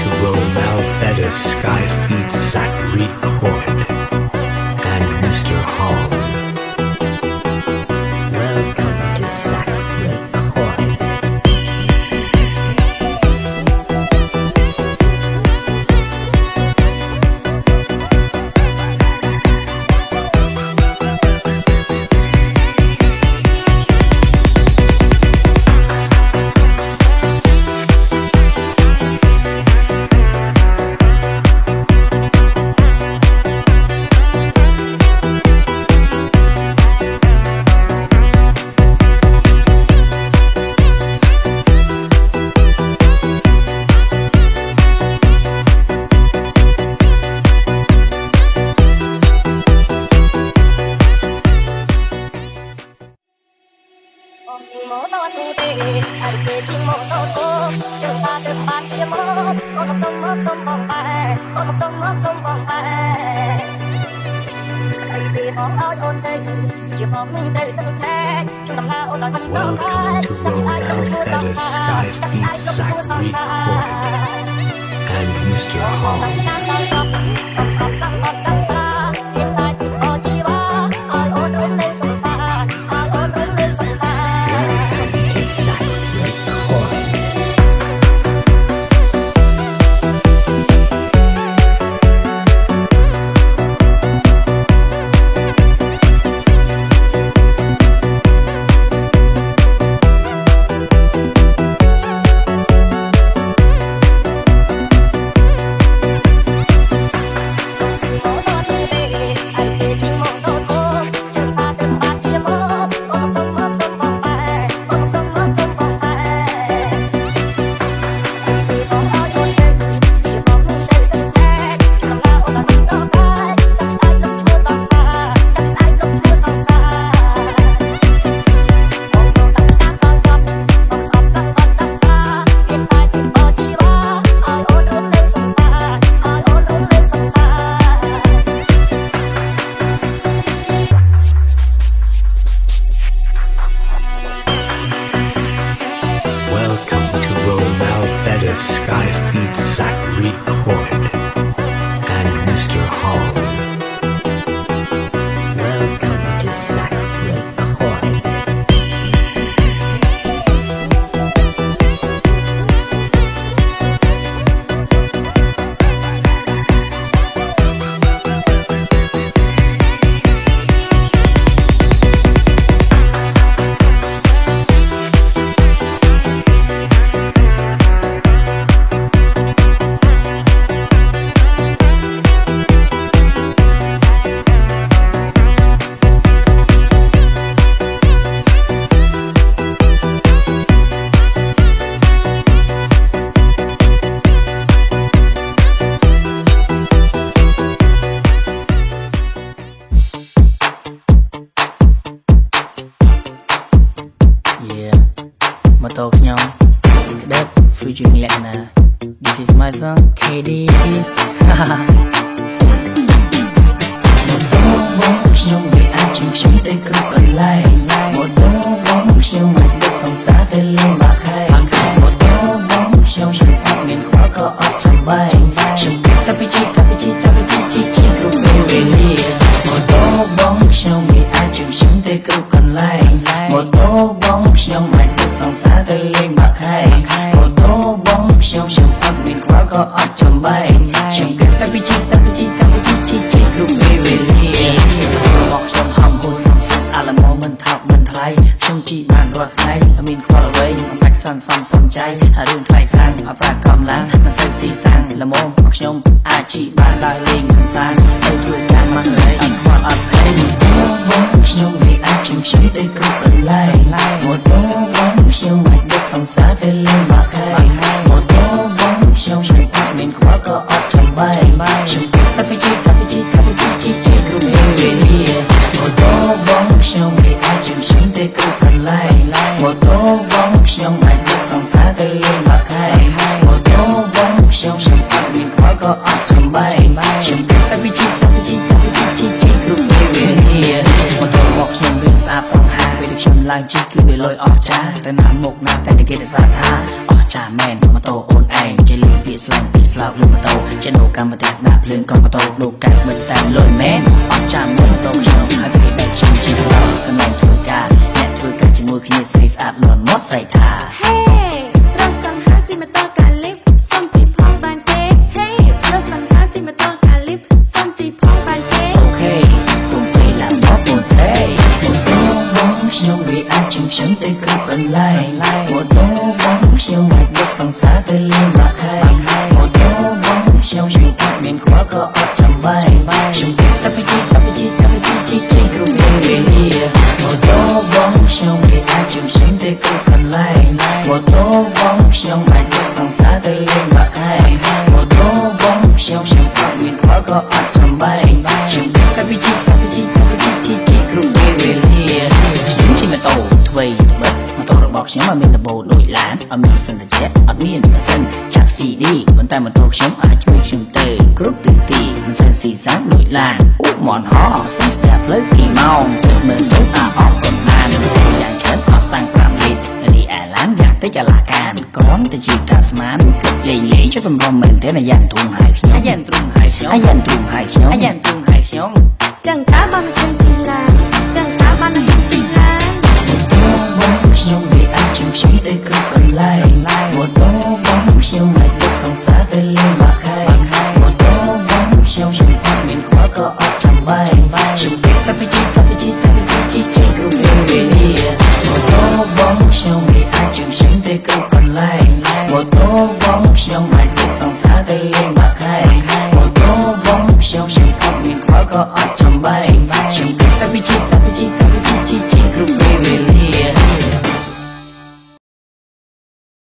to Romel Feda's Sky Feet Sack Record and Mr. Hall. Sky Feet Sack Record and Mr. Hall. Welcome to Sack Record. Welcome to Romel Feda's Sky Feet Sack Record and Mr. Hall. Sky Feet Sack Record and Mr. Hall. Welcome to Sack Record. Yeah, mà tôi nhau ជួយជួយលាក់ណា This is my song KD ខ្ញុំវាអាចជិះខ្ញុំទៅគ្រប់កន្លែងម៉ូតូបងខ្ញុំមិនដឹកសង្សារទៅលេងបាក់ខែម៉ូតូបងខ្ញុំអត់មានខ្វល់ក៏អត់ចាំបាច់ខ្ញុំតែពីជីគ្រប់ពេលវេលាម៉ូតូបងខ្ញុំវាអាចជិះខ្ញុំទៅគ្រប់កន្លែងម៉ូតូបងខ្ញុំមិនដឹកសង្សារទៅលេងបាក់ខែម៉ូតូបងខ្ញុំអត់មានខ្វល់ក៏អត់ចាំបាច់ខ្ញុំតែពីជីគ្រប់ពេលវេលារបស់ខ្ញុំហំហូរសំស្អាតល្មមមិនថប់មិនថ្លៃខ្ញុំជីបានរាល់ថ្ងៃអត់មានខ្វល់អ្វីអំបាច់សំใจរឿងថ្លៃសាំងអត់ប្រាកំឡាំងមិនសូវស៊ីសាំងល្មមខ្ញុំអាចជីបានដើរលេងកំសាន្តទៅជួយតាមមកលេងអត់ខ្វល់អត់ភ័យបងខ្ញុំវាអាចជិះខ្ញុំទៅគ្រប់កន្លែងម៉ូតូបងខ្ញុំមិនដឹកសង្សារទៅលេងបាក់ខែម៉ូតូបងខ្ញុំអត់មានខ្វល់ក៏អត់ចាំបាច់ខ្ញុំតែពីជីគ្រប់ពេលវេលាម៉ូតូបងខ្ញុំវាអាចជិះខ្ញុំទៅគ្រប់កន្លែងម៉ូតូបងខ្ញុំអាចដឹកសង្សារទៅលេងបាក់ខែម៉ូតូបងខ្ញុំអត់មានខ្វល់ក៏អត់ចាំបាច់ខ្ញុំតែពីជីគ្រប់ពេលវេលាម៉ូតូរបស់ខ្ញុំវាស្អាតសង្ហាពេលខ្ញុំឡើងជិះគឺវាលយអស់ចាទៅណាមុខណាតែគេទៅសារថាអស់ចាមែនម៉ូតូអូនឯងចេះលេងពាក្យស្លាំងពាក្យស្លោកលើម៉ូតូចេះដូរកម្មវិធីដាក់ភ្លើងកង់ម៉ូតូដូរកាត់មិនតាមលុយមែនអស់ចាមែនម៉ូតូខ្ញុំហើយគេដាក់ខ្ញុំជិះដល់កន្លែងធ្វើការអ្នកធ្វើការជាមួយគ្នាស្រីស្អាតលន់មាត់ស្រែកថា Hey រកសង្ហាជិះម៉ូតូកាលីបសុំជីផងបានទេ Hey រកសង្ហាជិះម៉ូតូកាលីបសុំជីផងបានទេ Okay គុំពេលឡាមកពូនស្រីម៉ូតូបងខ្ញុំវាអាចជិះខ្ញុំទៅគ្រប់កន្លែងម៉ូតូបងខ្ញុំអាចដឹកសង្សារទៅលេងបាក់ខែម៉ូតូបងខ្ញុំអត់មានខ្វល់ក៏អត់ចាំបាច់ខ្ញុំតែពីជីគ្រប់ពេលវេលាម៉ូតូបងខ្ញុំវាអាចជិះខ្ញុំទៅគ្រប់កន្លែងម៉ូតូបងខ្ញុំអាចដឹកសង្សារទៅលេងបាក់ខែម៉ូតូបងខ្ញុំអត់មានខ្វល់ក៏អត់ចាំបាច់ខ្ញុំតែពីជីគ្រប់ពេលវេលាខ្ញុំជិះម៉ូតូថ្មីបិទម៉ូតូរបស់ខ្ញុំអត់មានដំបូលដូចឡានអត់មានសិនតែចេះអត់មានម៉ាស៊ីនចាក់ CD ប៉ុន្តែម៉ូតូខ្ញុំអាចជួយខ្ញុំទៅគ្រប់ទិសទីមិនសិនស៊ីសាំងដូចឡានអូមន់ហោសិនស្ដាប់លើ2ម៉ោងទឹកមើលទៅអស់ប៉ុន្មានយ៉ាងច្រើនអស់សាំង5លីត្រនេះអាឡានយ៉ាងតិចអាឡាកានគ្រាន់តែជាការស្មានលេងចុះតម្រុំមែនទេអាយ៉ានទ្រូងហើយខ្ញុំចឹងតើបានឃើញជីឡានចឹងតើបានឃើញជីឡាន ខ្ញុំវាអាចជិះខ្ញុំទៅគ្រប់កន្លែងម៉ូតូបងខ្ញុំអាចដឹកសង្សារទៅលេងបាក់ខែម៉ូតូបងខ្ញុំអត់មានខ្វល់ក៏អត់ចាំបាច់ខ្ញុំតែពីជីគ្រប់ពេលវេលាម៉ូតូបងខ្ញុំវាអាចជិះខ្ញុំទៅគ្រប់កន្លែងម៉ូតូបងខ្ញុំអាចដឹកសង្សារទៅលេងបាក់ខែម៉ូតូបងខ្ញុំអត់មានខ្វល់ក៏អត់ចាំបាច់ខ្ញុំ